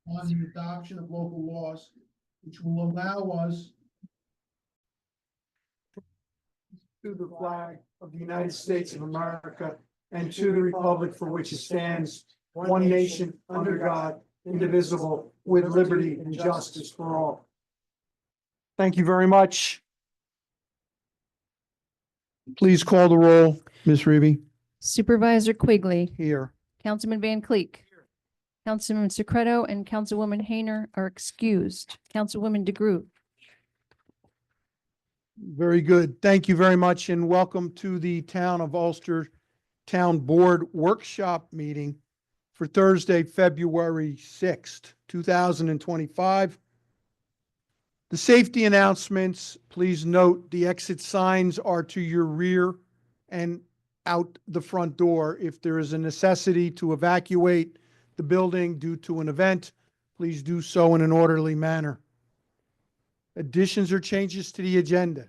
on the adoption of local laws which will allow us to the flag of the United States of America and to the republic for which it stands, one nation, under God, indivisible, with liberty and justice for all. Thank you very much. Please call the roll, Ms. Reeby. Supervisor Quigley, Here. Councilman Van Cleek, Councilman Secreto, and Councilwoman Hayner are excused. Councilwoman DeGroot. Very good. Thank you very much, and welcome to the Town of Ulster Town Board Workshop Meeting for Thursday, February 6th, 2025. The safety announcements, please note the exit signs are to your rear and out the front door. If there is a necessity to evacuate the building due to an event, please do so in an orderly manner. Additions or changes to the agenda.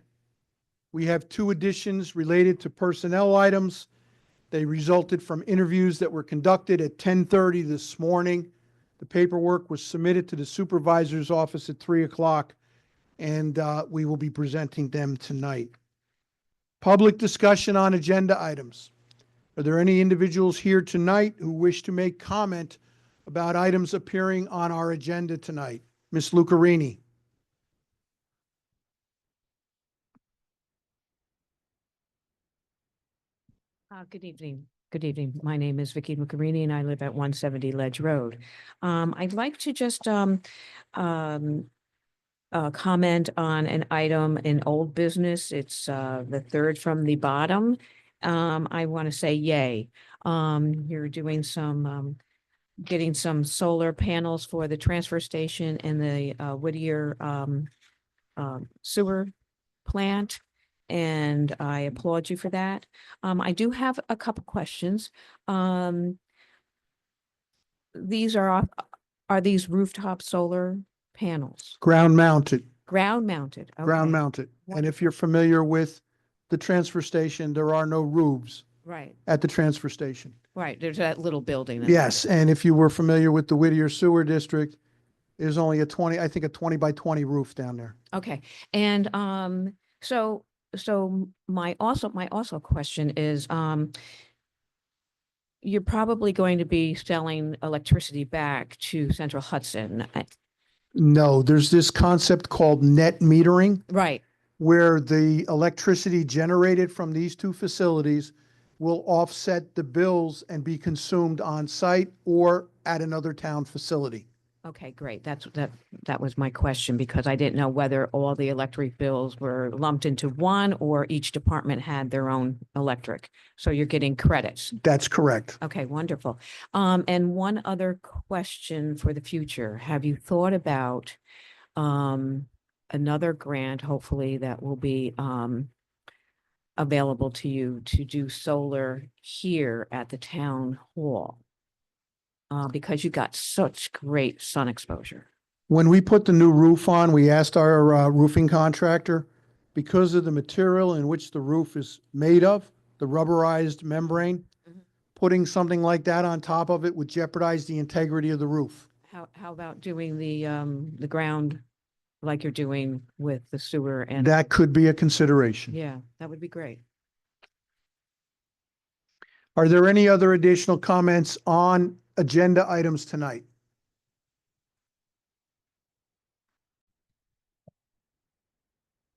We have two additions related to personnel items. They resulted from interviews that were conducted at 10:30 this morning. The paperwork was submitted to the supervisor's office at 3 o'clock, and we will be presenting them tonight. Public discussion on agenda items. Are there any individuals here tonight who wish to make comment about items appearing on our agenda tonight? Ms. Lucarini. Good evening. Good evening. My name is Vicki Lucarini and I live at 170 Ledge Road. I'd like to just comment on an item in old business. It's the third from the bottom. I want to say yay. You're doing some getting some solar panels for the transfer station and the Whittier sewer plant. And I applaud you for that. I do have a couple questions. These are these rooftop solar panels? Ground mounted. Ground mounted. Ground Okay. mounted. And if you're familiar with the transfer station, there are no roofs Right, at the transfer station. right. There's that little building. that's Yes, there. and if you were familiar with the Whittier Sewer District, there's only a 20, I think a 20 by 20 roof down there. Okay. And so my question is, you're probably going to be selling electricity back to Central Hudson. No, there's this concept called net metering, Right. where the electricity generated from these two facilities will offset the bills and be consumed on site or at another town facility. Okay, great. That was my question because I didn't know whether all the electric bills were lumped into one or each department had their own electric. So you're getting credits. That's correct. Okay, wonderful. And one other question for the future. Have you thought about another grant, hopefully that will be available to you to do solar here at the town hall? Because you got such great sun exposure. When we put the new roof on, we asked our roofing contractor, because of the material in which the roof is made of, the rubberized membrane, Mhm. putting something like that on top of it would jeopardize the integrity of the roof. How about doing the ground like you're doing with the sewer and, That could be a consideration. yeah, that would be great. Are there any other additional comments on agenda items tonight?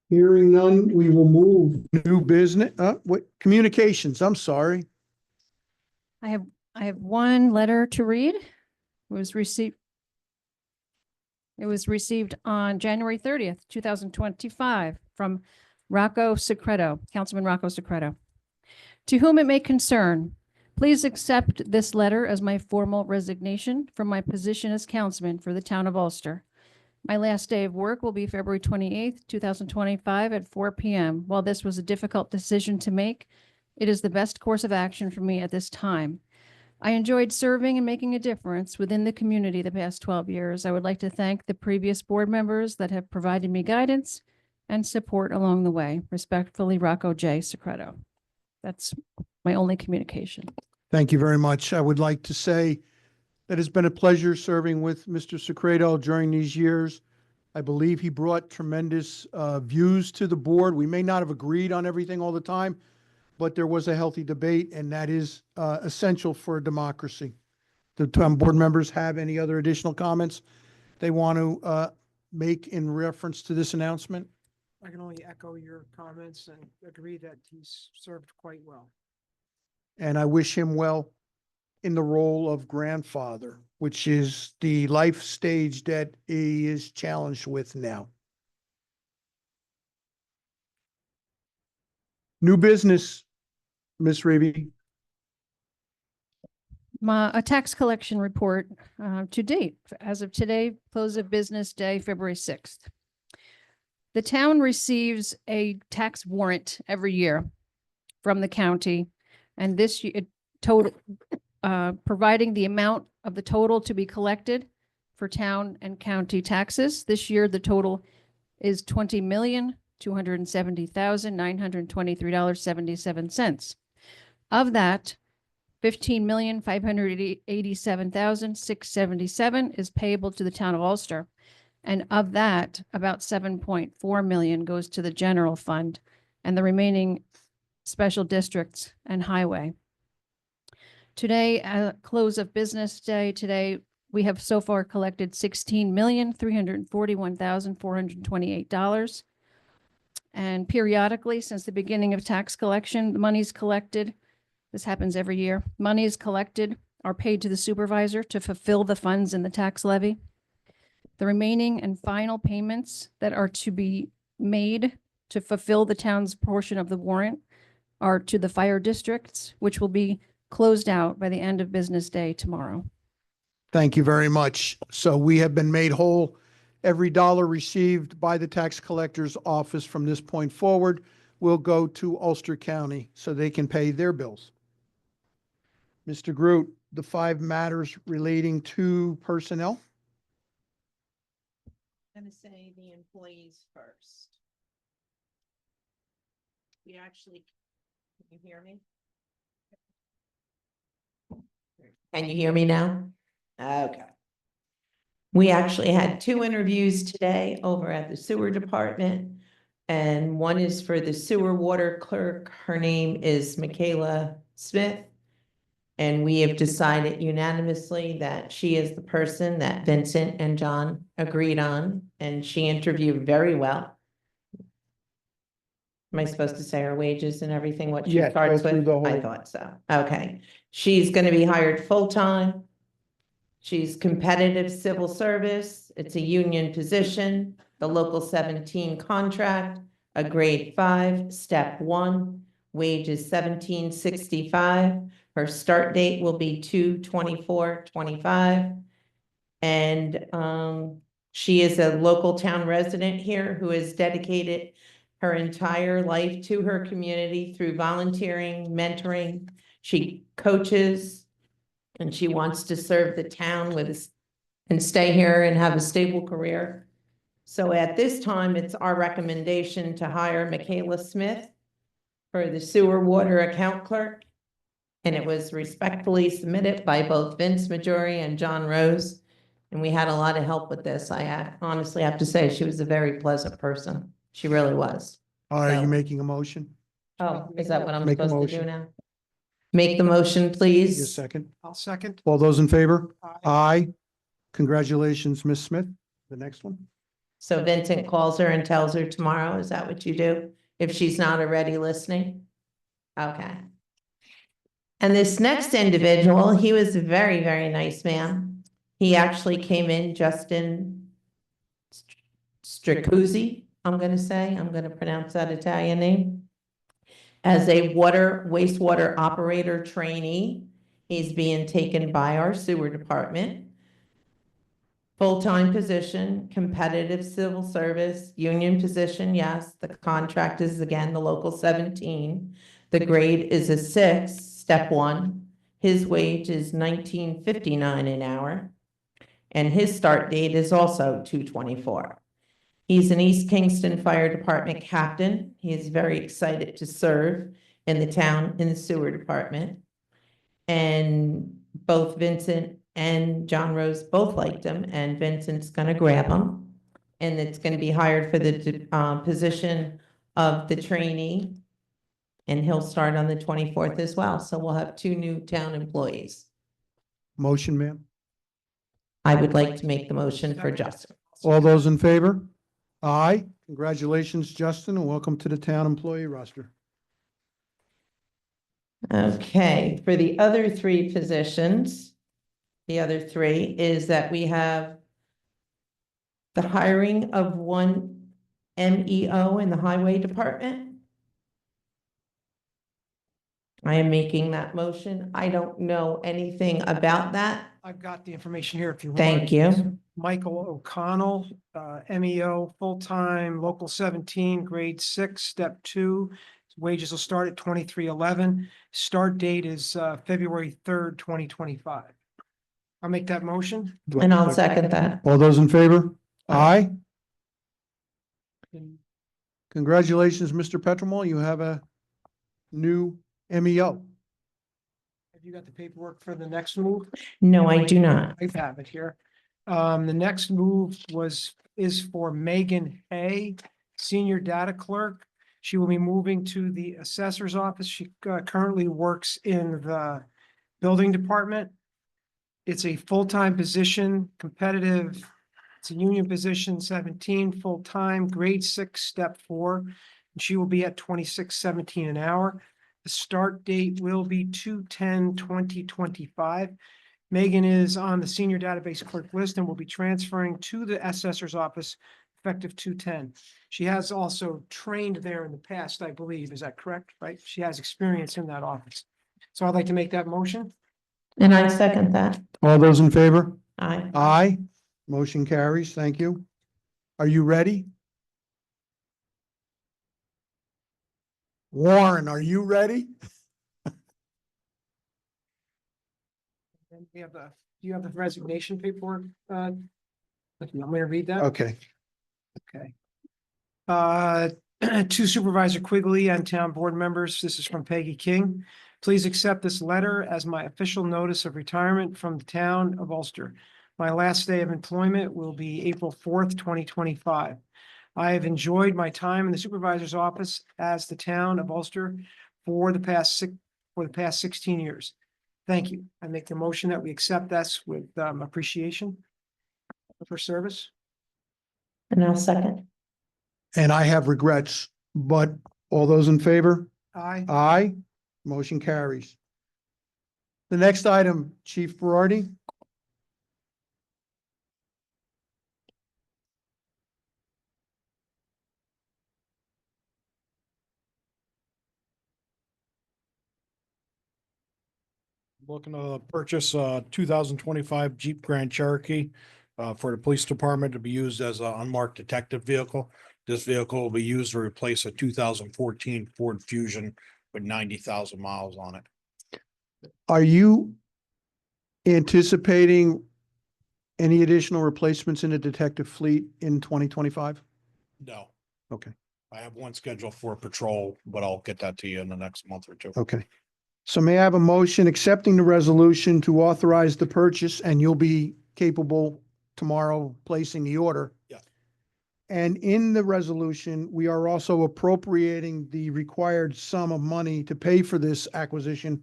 Hearing none, we will move. New business, what, communications, I'm sorry. I have one letter to read. It was received on January 30th, 2025 from Rocco Secreto, Councilman Rocco Secreto. To whom it may concern, please accept this letter as my formal resignation from my position as councilman for the town of Ulster. My last day of work will be February 28th, 2025 at 4 p.m. While this was a difficult decision to make, it is the best course of action for me at this time. I enjoyed serving and making a difference within the community the past 12 years. I would like to thank the previous board members that have provided me guidance and support along the way. Respectfully, Rocco J. Secreto. That's my only communication. Thank you very much. I would like to say that it's been a pleasure serving with Mr. Secreto during these years. I believe he brought tremendous views to the board. We may not have agreed on everything all the time, but there was a healthy debate, and that is essential for a democracy. The town board members have any other additional comments they want to make in reference to this announcement? I can only echo your comments and agree that he's served quite well. And I wish him well in the role of grandfather, which is the life stage that he is challenged with now. New business, Ms. Raby. A tax collection report to date, as of today, close of business day, February 6th. The town receives a tax warrant every year from the county, and this year, total, providing the amount of the total to be collected for town and county taxes. This year, the total is $20,270,923.77. Of that, $15,587,677 is payable to the town of Ulster. And of that, about 7.4 million goes to the general fund and the remaining special districts and highway. Today, close of business day, today, we have so far collected $16,341,428. And periodically, since the beginning of tax collection, the monies collected, this happens every year, monies collected are paid to the supervisor to fulfill the funds in the tax levy. The remaining and final payments that are to be made to fulfill the town's portion of the warrant are to the fire districts, which will be closed out by the end of business day tomorrow. Thank you very much. So we have been made whole. Every dollar received by the tax collector's office from this point forward will go to Ulster County so they can pay their bills. Mr. Groot, the 5 matters relating to personnel. I'm going to say the employees first. We actually, can you hear me? Can you hear me now? Okay. We actually had 2 interviews today over at the sewer department, and one is for the sewer water clerk. Her name is Michaela Smith. And we have decided unanimously that she is the person that Vincent and John agreed on, and she interviewed very well. Am I supposed to say her wages and everything, what she Yes, go starts through with? the whole- I thought so. Okay. She's going to be hired full-time. She's competitive civil service. It's a union position, the local 17 contract, a grade 5, step 1, wages $17.65. Her start date will be 2/24/25. And she is a local town resident here who has dedicated her entire life to her community through volunteering, mentoring. She coaches, and she wants to serve the town and stay here and have a stable career. So at this time, it's our recommendation to hire Michaela Smith for the sewer water account clerk. And it was respectfully submitted by both Vince Majori and John Rose. And we had a lot of help with this. I honestly have to say, she was a very pleasant person. She really was. Are you So- making a motion? Oh, is that what I'm Make a supposed to do motion. now? Make the motion, Your please. second. I'll second. All those in favor? Aye. Aye. Congratulations, Ms. Smith. The next one. So Vincent calls her and tells her tomorrow. Is that what you do? If she's not already listening? Okay. And this next individual, he was a very, very nice man. He actually came in Justin Stracuzzi, I'm going to say. I'm going to pronounce that Italian name. As a wastewater operator trainee, he's being taken by our sewer department. Full-time position, competitive civil service, union position, yes. The contract is again the local 17. The grade is a 6, step 1. His wage is $19.59 an hour. And his start date is also 2/24. He's an East Kingston Fire Department captain. He is very excited to serve in the town in the sewer department. And both Vincent and John Rose both liked him, and Vincent's gonna grab him. And it's gonna be hired for the position of the trainee. And he'll start on the 24th as well. So we'll have 2 new town employees. Motion, ma'am. I would like to make the motion for Justin. All those in favor? Aye. Congratulations, Justin, and welcome to the town employee roster. Okay, for the other 3 positions, the other 3 is that we have the hiring of 1 MEO in the highway department. I am making that motion. I don't know anything about that. I've got the information here if you want. Thank you. Michael O'Connell, MEO, full-time, local 17, grade 6, step 2. Wages will start at 23.11. Start date is February 3rd, 2025. I'll make that motion. And I'll second that. All those in favor? Aye. Aye. Congratulations, Mr. Petremol. You have a new MEO. Have you got the paperwork for the next move? No, I do not. I have it here. The next move is for Megan Hay, senior data clerk. She will be moving to the assessor's office. She currently works in the building department. It's a full-time position, competitive. It's a union position, 17, full-time, grade 6, step 4. And she will be at 26.17 an hour. The start date will be 2/10/2025. Megan is on the senior database clerk list and will be transferring to the assessor's office effective 2/10. She has also trained there in the past, I believe. Is that correct? Right? She has experience in that office. So I'd like to make that motion. And I second that. All those in favor? Aye. Aye. Motion carries. Thank you. Are you ready? Warren, are you ready? And we have do you have the resignation paperwork? You want me to read that? Okay. Okay. To Supervisor Quigley and town board members, this is from Peggy King. Please accept this letter as my official notice of retirement from the town of Ulster. My last day of employment will be April 4th, 2025. I have enjoyed my time in the supervisor's office as the town of Ulster for the past 16 years. Thank you. I make the motion that we accept this with appreciation of her service. And I'll second. And I have regrets, but all those in favor? Aye. Aye. Motion carries. The next item, Chief Berardi. Looking to purchase a 2025 Jeep Grand Cherokee for the police department to be used as an unmarked detective vehicle. This vehicle will be used to replace a 2014 Ford Fusion with 90,000 miles on it. Are you anticipating any additional replacements in the detective fleet in 2025? No. Okay. I have one scheduled for patrol, but I'll get that to you in the next month or 2. Okay. So may I have a motion accepting the resolution to authorize the purchase, and you'll be capable tomorrow placing the order? Yes. And in the resolution, we are also appropriating the required sum of money to pay for this acquisition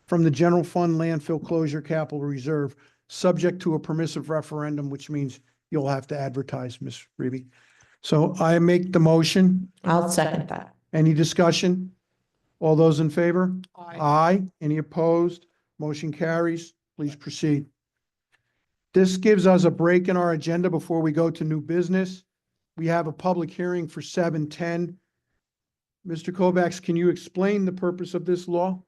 from the general fund landfill closure capital reserve, subject to a permissive referendum, which means you'll have to advertise, Ms. Reeby. So I make the motion. I'll second that. Any discussion? All those in favor? Aye. Aye. Any opposed? Motion carries. Please proceed. This gives us a break in our agenda before we go to new business. We have a public hearing for 7:10. Mr. Kovacs, can you explain the purpose of this law?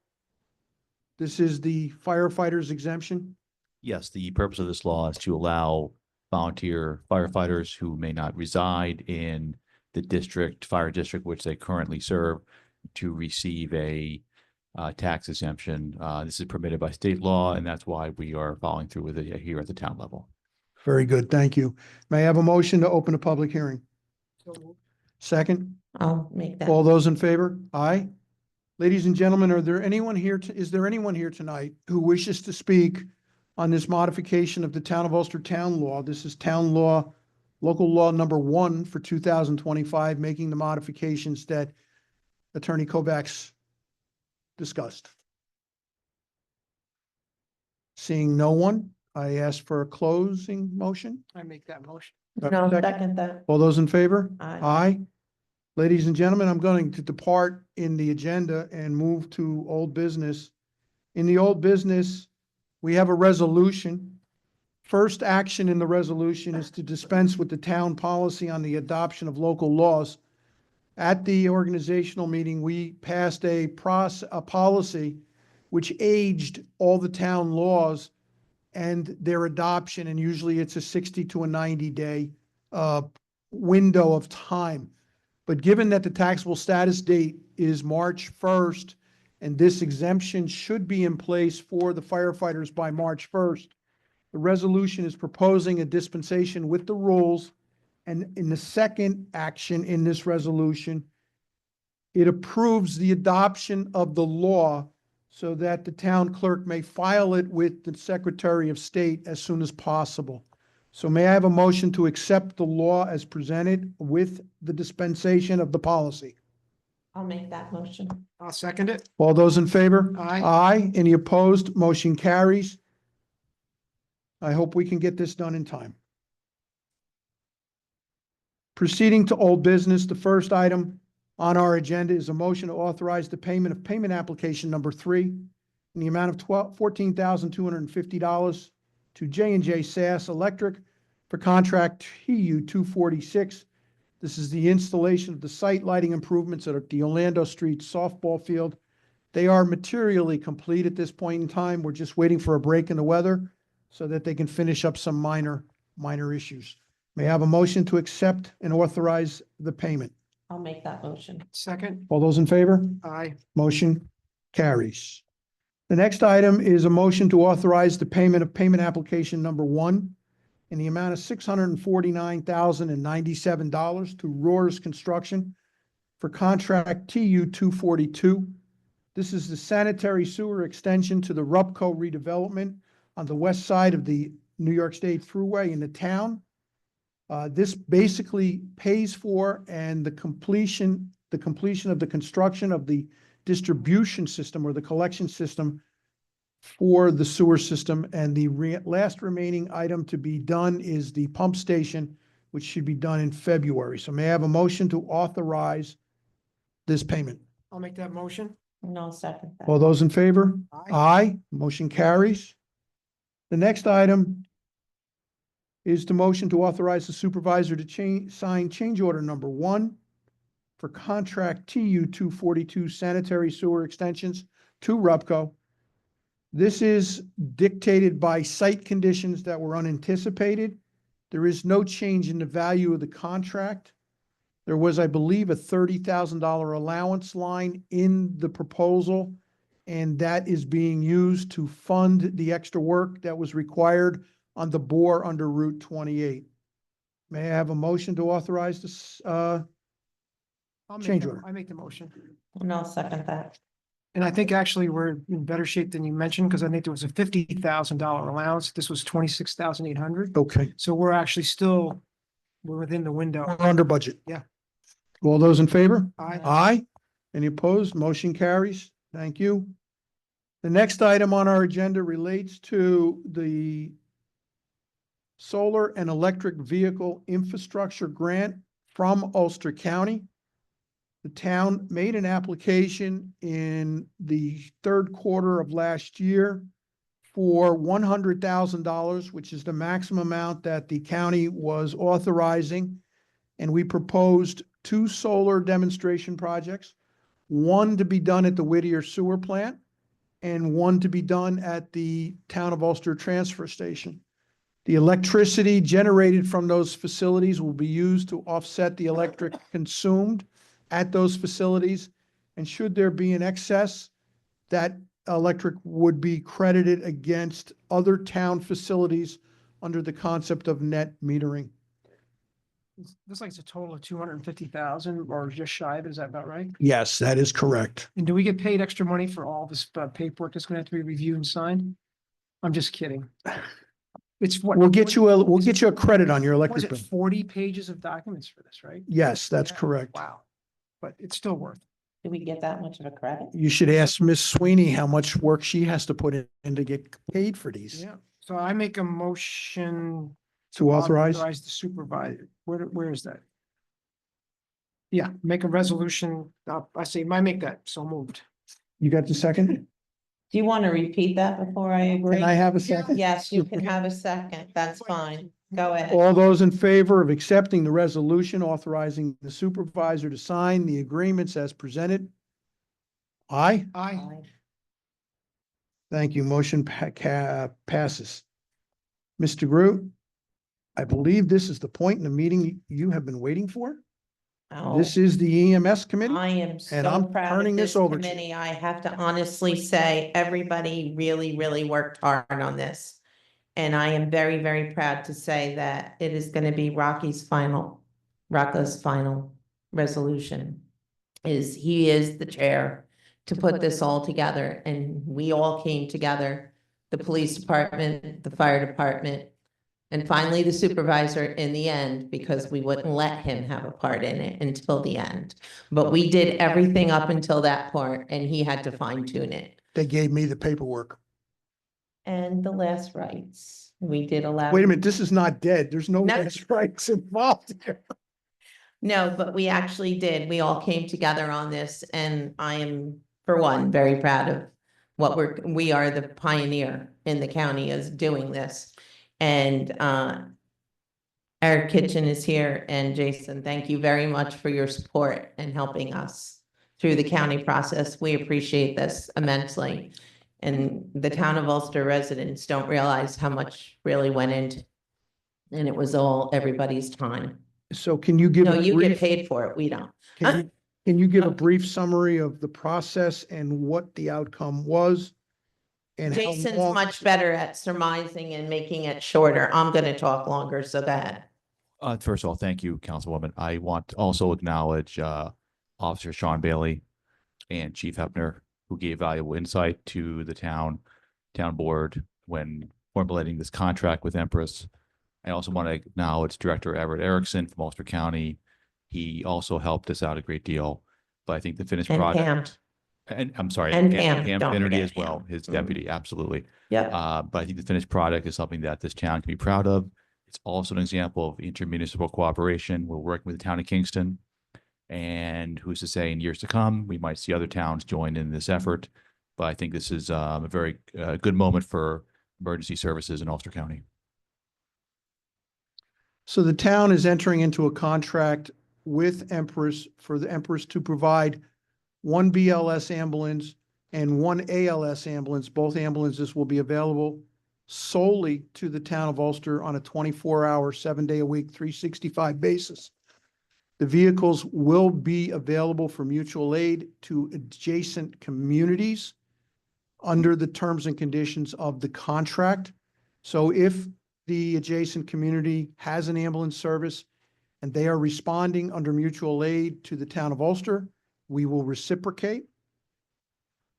This is the firefighters exemption? Yes, the purpose of this law is to allow volunteer firefighters who may not reside in the fire district which they currently serve to receive a tax exemption. This is permitted by state law, and that's why we are following through with it here at the town level. Very good. Thank you. May I have a motion to open a public hearing? So Second? I'll make that. All those in favor? Aye. Ladies and gentlemen, is there anyone here tonight who wishes to speak on this modification of the Town of Ulster Town Law. This is Town Law, Local Law Number 1 for 2025, making the modifications that Attorney Kovacs discussed. Seeing no one, I ask for a closing motion. I make that motion. No, second that. All those in favor? Aye. Aye. Ladies and gentlemen, I'm going to depart in the agenda and move to old business. In the old business, we have a resolution. First action in the resolution is to dispense with the town policy on the adoption of local laws. At the organizational meeting, we passed a policy which aged all the town laws and their adoption, and usually it's a 60 to a 90-day window of time. But given that the taxable status date is March 1st, and this exemption should be in place for the firefighters by March 1st, the resolution is proposing a dispensation with the rules. And in the second action in this resolution, it approves the adoption of the law so that the town clerk may file it with the Secretary of State as soon as possible. So may I have a motion to accept the law as presented with the dispensation of the policy? I'll make that motion. I'll second it. All those in favor? Aye. Aye. Any opposed? Motion carries. I hope we can get this done in time. Proceeding to old business, the first item on our agenda is a motion to authorize the payment of payment application number 3 in the amount of $14,250 to J&J SAS Electric for contract TU 246. This is the installation of the site lighting improvements at the Orlando Street softball field. They are materially complete at this point in time. We're just waiting for a break in the weather so that they can finish up some minor issues. May I have a motion to accept and authorize the payment? I'll make that motion. Second. All those in favor? Aye. Motion carries. The next item is a motion to authorize the payment of payment application number 1 in the amount of $649,097 to Roars Construction for contract TU 242. This is the sanitary sewer extension to the Rupco redevelopment on the west side of the New York State Thruway in the town. This basically pays for and the completion of the construction of the distribution system or the collection system for the sewer system. And the last remaining item to be done is the pump station, which should be done in February. So may I have a motion to authorize this payment? I'll make that motion. And I'll second that. All those in favor? Aye. Aye. Motion carries. The next item is the motion to authorize the supervisor to sign change order number 1 for contract TU 242 sanitary sewer extensions to Rupco. This is dictated by site conditions that were unanticipated. There is no change in the value of the contract. There was, I believe, a $30,000 allowance line in the proposal, and that is being used to fund the extra work that was required on the bore under Route 28. May I have a motion to authorize this? I'll make Change the- order. I make the motion. And I'll second that. And I think actually we're in better shape than you mentioned, because I think there was a $50,000 allowance. This was 26,800. Okay, So we're within the window. we're under budget. Yeah. All those in favor? Aye. Aye. Any opposed? Motion carries. Thank you. The next item on our agenda relates to the solar and electric vehicle infrastructure grant from Ulster County. The town made an application in the third quarter of last year for $100,000, which is the maximum amount that the county was authorizing. And we proposed 2 solar demonstration projects, one to be done at the Whittier Sewer Plant and one to be done at the Town of Ulster Transfer Station. The electricity generated from those facilities will be used to offset the electric consumed at those facilities. And should there be an excess, that electric would be credited against other town facilities under the concept of net metering. Looks like it's a total of 250,000 or just shy of it. Is that about right? Yes, that is correct. And do we get paid extra money for all this paperwork that's going to have to be reviewed and signed? I'm just kidding. It's what? We'll get you a credit on your Was electric it bill. 40 pages of documents for this, right? Yes, that's Yeah, correct. Wow. But it's still worth it. Do we get that much of a credit? You should ask Miss Sweeney how much work she has to put in to get paid for these. Yeah. So I make a motion To authorize? the supervisor. Where is that? Yeah, make a resolution. I say, I make that. So moved. You got the second? Do you want to repeat that before I agree? Can I have a second? Yes, you can have a second. That's fine. Go ahead. All those in favor of accepting the resolution authorizing the supervisor to sign the agreements as presented? Aye, Aye. thank you. Motion passes. Mr. Groot, I believe this is the point in the meeting you have been waiting for. Oh. This is the EMS committee. I am And so I'm proud turning of this this over to you. committee. I have to honestly say, everybody really, really worked hard on this. And I am very, very proud to say that it is going to be Rocco's final resolution. He is the chair to put this all together, and we all came together, the police department, the fire department, and finally the supervisor in the end, because we wouldn't let him have a part in it until the end. But we did everything up until that part, and he had to fine tune it. They gave me the paperwork. And the last rites, we did allow. Wait a minute, this is not dead. There's no No. last rights involved here. No, but we actually did. We all came together on this, and I am, for one, very proud of what we are the pioneer in the county as doing this. And Eric Kitchen is here, and Jason, thank you very much for your support and helping us through the county process. We appreciate this immensely. And the town of Ulster residents don't realize how much really went into, and it was all everybody's time. So can you give? No, a you get brief- paid for it. We don't. Can you give a brief summary of the process and what the outcome was? And how Jason's long- much better at surmising and making it shorter. I'm gonna talk longer, so go ahead. First of all, thank you, Councilwoman. I want to also acknowledge Officer Sean Bailey and Chief Hepner, who gave valuable insight to the town board when formulating this contract with Empress. I also want to acknowledge Director Everett Erickson from Ulster County. He also helped us out a great deal, but I think the finished And Pam. product. And I'm sorry. And Pam, Pam don't Finnerty forget as well, Pam. his Mhm. deputy, absolutely. Yep. But I think the finished product is something that this town can be proud of. It's also an example of intermunicipal cooperation. We're working with the town of Kingston. And who's to say in years to come, we might see other towns join in this effort. But I think this is a very good moment for emergency services in Ulster County. So the town is entering into a contract with Empress for the Empress to provide one BLS ambulance and one ALS ambulance. Both ambulances will be available solely to the town of Ulster on a 24-hour, 7-day-a-week, 365 basis. The vehicles will be available for mutual aid to adjacent communities under the terms and conditions of the contract. So if the adjacent community has an ambulance service and they are responding under mutual aid to the town of Ulster, we will reciprocate.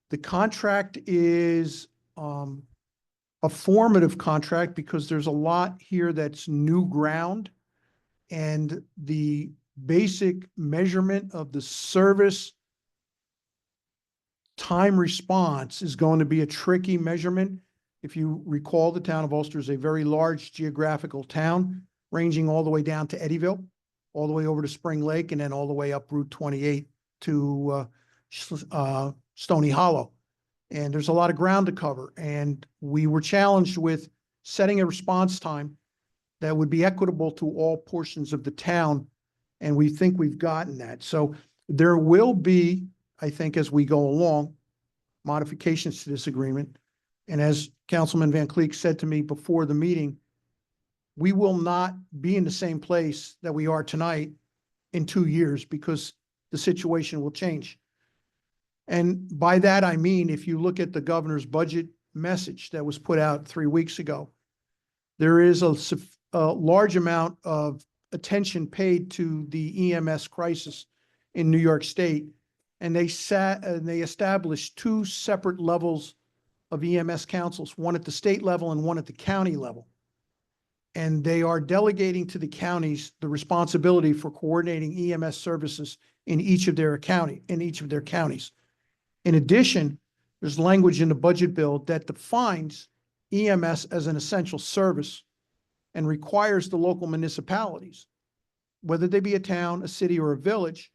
The contract is a formative contract because there's a lot here that's new ground, and the basic measurement of the service time response is going to be a tricky measurement. If you recall, the town of Ulster is a very large geographical town, ranging all the way down to Eddyville, all the way over to Spring Lake, and then all the way up Route 28 to Stony Hollow. And there's a lot of ground to cover. And we were challenged with setting a response time that would be equitable to all portions of the town. And we think we've gotten that. So there will be, I think, as we go along, modifications to this agreement. And as Councilman Van Cleek said to me before the meeting, we will not be in the same place that we are tonight in 2 years because the situation will change. And by that, I mean, if you look at the governor's budget message that was put out 3 weeks ago, there is a large amount of attention paid to the EMS crisis in New York State. And they established 2 separate levels of EMS councils, one at the state level and one at the county level. And they are delegating to the counties the responsibility for coordinating EMS services in each of their counties. In addition, there's language in the budget bill that defines EMS as an essential service and requires the local municipalities, whether they be a town, a city, or a village,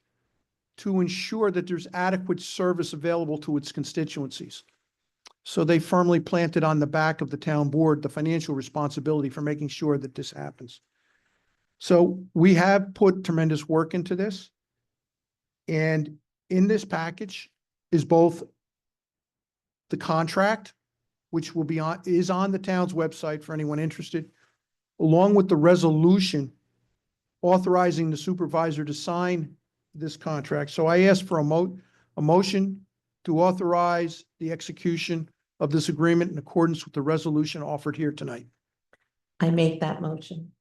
to ensure that there's adequate service available to its constituencies. So they firmly planted on the back of the town board the financial responsibility for making sure that this happens. So we have put tremendous work into this. And in this package is both the contract, which is on the town's website for anyone interested, along with the resolution authorizing the supervisor to sign this contract. So I ask for a motion to authorize the execution of this agreement in accordance with the resolution offered here tonight. I make that motion.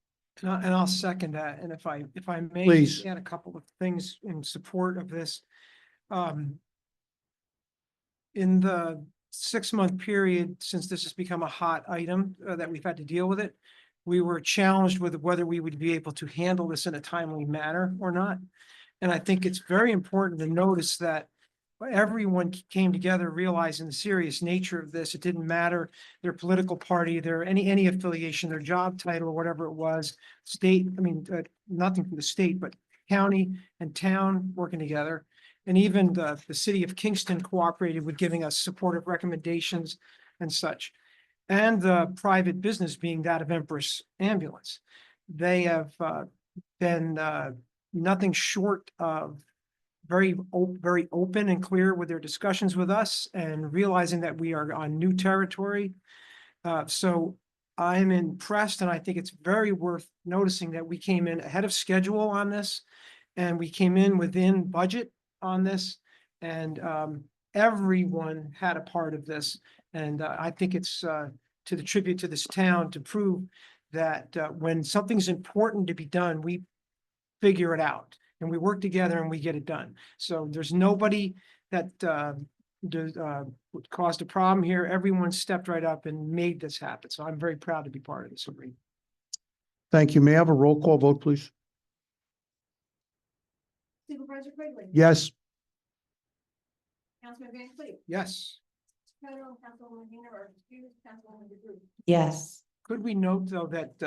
And I'll second that. And if I may Please. just add a couple of things in support of this. In the 6-month period, since this has become a hot item that we've had to deal with it, we were challenged with whether we would be able to handle this in a timely manner or not. And I think it's very important to notice that everyone came together realizing the serious nature of this. It didn't matter their political party, their any affiliation, their job title, or whatever it was, nothing from the state, but county and town working together. And even the city of Kingston cooperated with giving us supportive recommendations and such. And the private business being that of Empress Ambulance. They have been nothing short of very open and clear with their discussions with us and realizing that we are on new territory. So I'm impressed, and I think it's very worth noticing that we came in ahead of schedule on this, and we came in within budget on this, and everyone had a part of this. And I think it's to the tribute to this town to prove that when something's important to be done, we figure it out and we work together and we get it done. So there's nobody that caused a problem here. Everyone stepped right up and made this happen. So I'm very proud to be part of this agreement. Thank you. May I have a roll call vote, please? Supervisor Quigley. Yes. Councilman Van Cleve. Yes. Councilwoman Hayner, or excuse Councilwoman DeGroot. Yes. Could we note, though, that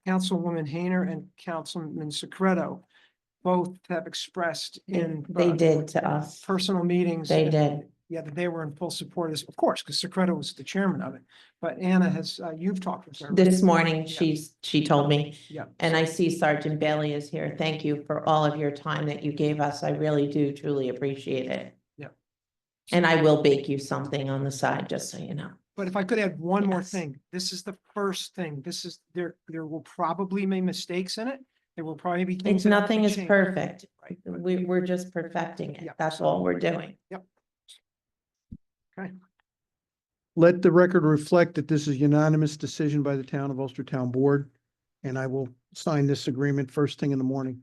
Councilwoman Hayner and Councilman Secreto both have expressed in They did to us. personal meetings. They did. Yeah, that they were in full support of this, of course, because Secreto was the chairman of it. But Anna has, you've talked with her. This morning, Yeah. she told me, Yeah. and I see Sergeant Bailey is here. Thank you for all of your time that you gave us. I really do truly appreciate it. Yeah. And I will bake you something on the side, just so you know. But if I could add one more Yes. thing, this is the first thing. This is, there will probably be mistakes in it. There will probably be things. It's that have nothing to is change. perfect. Right, but We're just perfecting Yeah. it. That's all we're doing. Let the record reflect that this is unanimous decision by the town of Ulster Town Board, and I will sign this agreement first thing in the morning.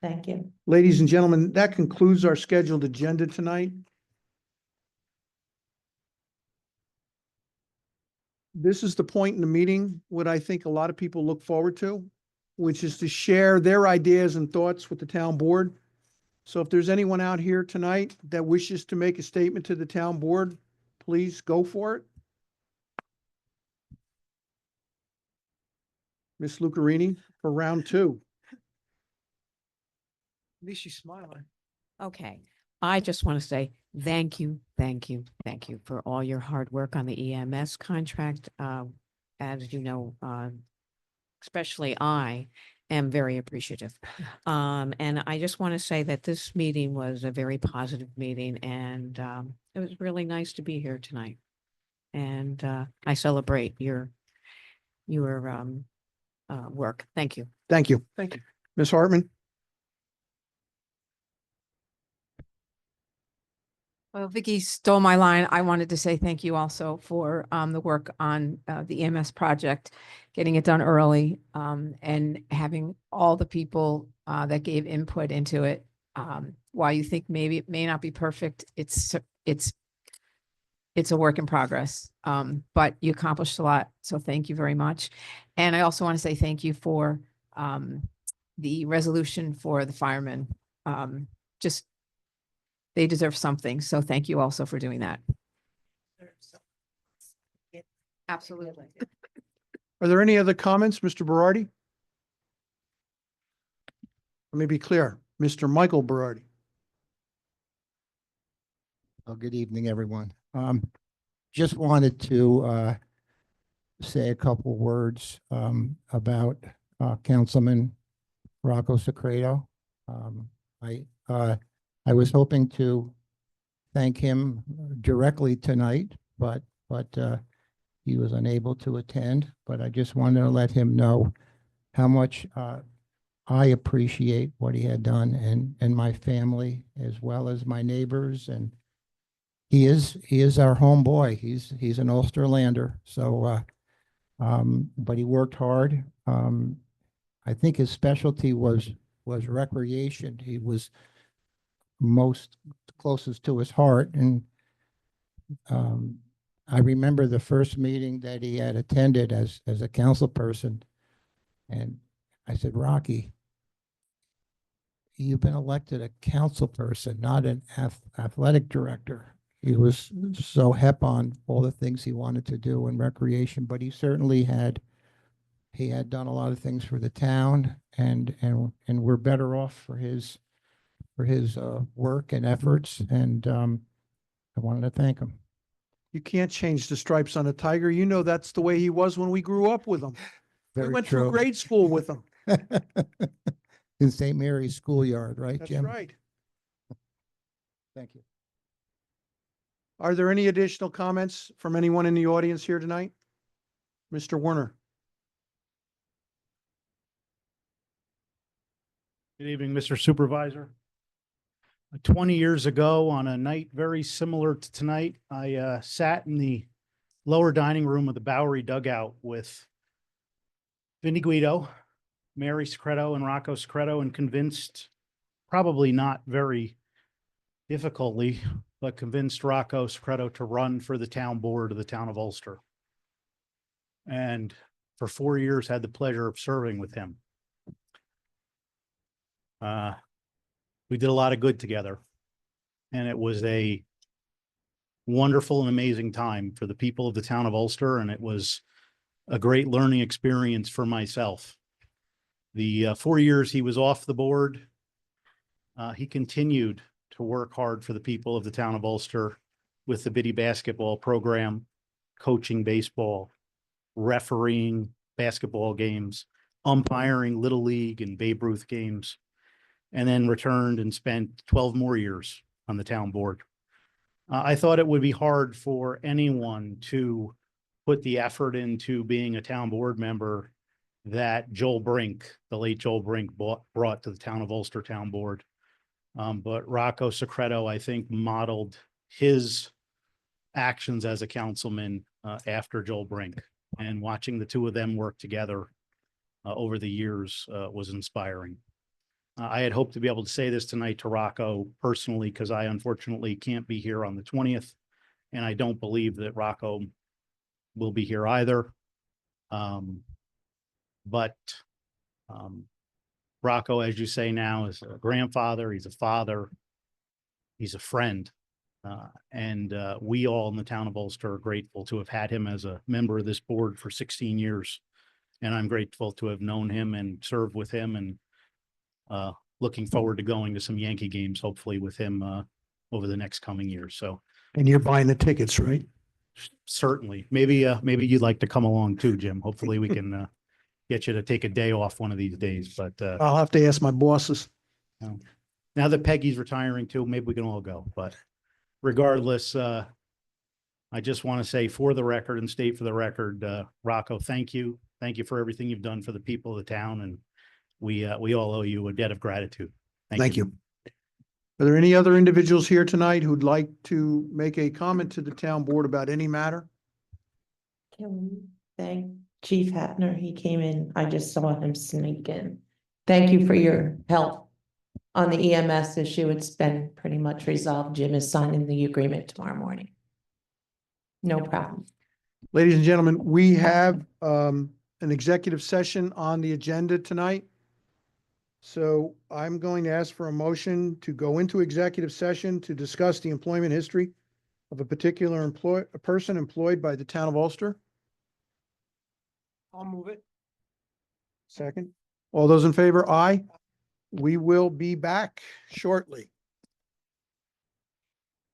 Thank you. Ladies and gentlemen, that concludes our scheduled agenda tonight. This is the point in the meeting, what I think a lot of people look forward to, which is to share their ideas and thoughts with the town board. So if there's anyone out here tonight that wishes to make a statement to the town board, please go for it. Ms. Lucarini for round 2. At least she's smiling. Okay, I just want to say thank you for all your hard work on the EMS contract. As you know, especially I am very appreciative. And I just want to say that this meeting was a very positive meeting, and it was really nice to be here tonight. And I celebrate your work. Thank you. Thank you. Thank you. Ms. Hartman? Well, Vicky stole my line. I wanted to say thank you also for the work on the EMS project, getting it done early, and having all the people that gave input into it. While you think maybe it may not be perfect, it's it's a work in progress. But you accomplished a lot. So thank you very much. And I also want to say thank you for the resolution for the firemen. Just, they deserve something. So thank you also for doing that. Absolutely. Are there any other comments, Mr. Berardi? Let me be clear, Mr. Michael Berardi. Well, good evening, everyone. Just wanted to say a couple words about Councilman Rocco Secreto. I was hoping to thank him directly tonight, but he was unable to attend. But I just wanted to let him know how much I appreciate what he had done, and my family, as well as my neighbors, and he is our homeboy. He's an Ulsterlander. So, but he worked hard. I think his specialty was recreation. He was most closest to his heart. And I remember the first meeting that he had attended as a council person. And I said, Rocky, you've been elected a council person, not an athletic director. He was so hep on all the things he wanted to do in recreation, but he certainly had done a lot of things for the town, and we're better off for his work and efforts. And I wanted to thank him. You can't change the stripes on a tiger. You know that's the way he was when we grew up with him. We Very went true. through grade school with him. In St. Mary's schoolyard, right, That's Jim? right. Thank you. Are there any additional comments from anyone in the audience here tonight? Mr. Werner? Good evening, Mr. Supervisor. 20 years ago, on a night very similar to tonight, I sat in the lower dining room of the Bowery dugout with Vinnie Guido, Mary Secreto, and Rocco Secreto, and convinced, probably not very difficultly, but convinced Rocco Secreto to run for the town board of the town of Ulster. And for 4 years, had the pleasure of serving with him. We did a lot of good together, and it was a wonderful and amazing time for the people of the town of Ulster, and it was a great learning experience for myself. The 4 years he was off the board, he continued to work hard for the people of the town of Ulster with the Biddy basketball program, coaching baseball, refereeing basketball games, umpiring Little League and Babe Ruth games, and then returned and spent 12 more years on the town board. I thought it would be hard for anyone to put the effort into being a town board member that Joel Brink, the late Joel Brink, brought to the town of Ulster Town Board. But Rocco Secreto, I think, modeled his actions as a councilman after Joel Brink, and watching the two of them work together over the years was inspiring. I had hoped to be able to say this tonight to Rocco personally, because I unfortunately can't be here on the 20th, and I don't believe that Rocco will be here either. But Rocco, as you say now, is a grandfather, he's a father, he's a friend. And we all in the town of Ulster are grateful to have had him as a member of this board for 16 years. And I'm grateful to have known him and served with him, and looking forward to going to some Yankee games, hopefully with him over the next coming years. So And you're buying the tickets, right? certainly, maybe you'd like to come along too, Jim. Hopefully we can get you to take a day off one of these days, but I'll have to ask my bosses. now that Peggy's retiring too, maybe we can all go, but regardless, I just want to say for the record and state for the record, Rocco, thank you. Thank you for everything you've done for the people of the town, and we all owe you a debt of gratitude. Thank you. Are there any other individuals here tonight who'd like to make a comment to the town board about any matter? Can we thank Chief Hatner? He came in, I just saw him sneak in. Thank you for your help on the EMS issue. It's been pretty much resolved. Jim is signing the agreement tomorrow morning. No problem. Ladies and gentlemen, we have an executive session on the agenda tonight. So I'm going to ask for a motion to go into executive session to discuss the employment history of a particular a person employed by the town of Ulster. I'll move it. Second. All those in favor, aye. We will be back shortly.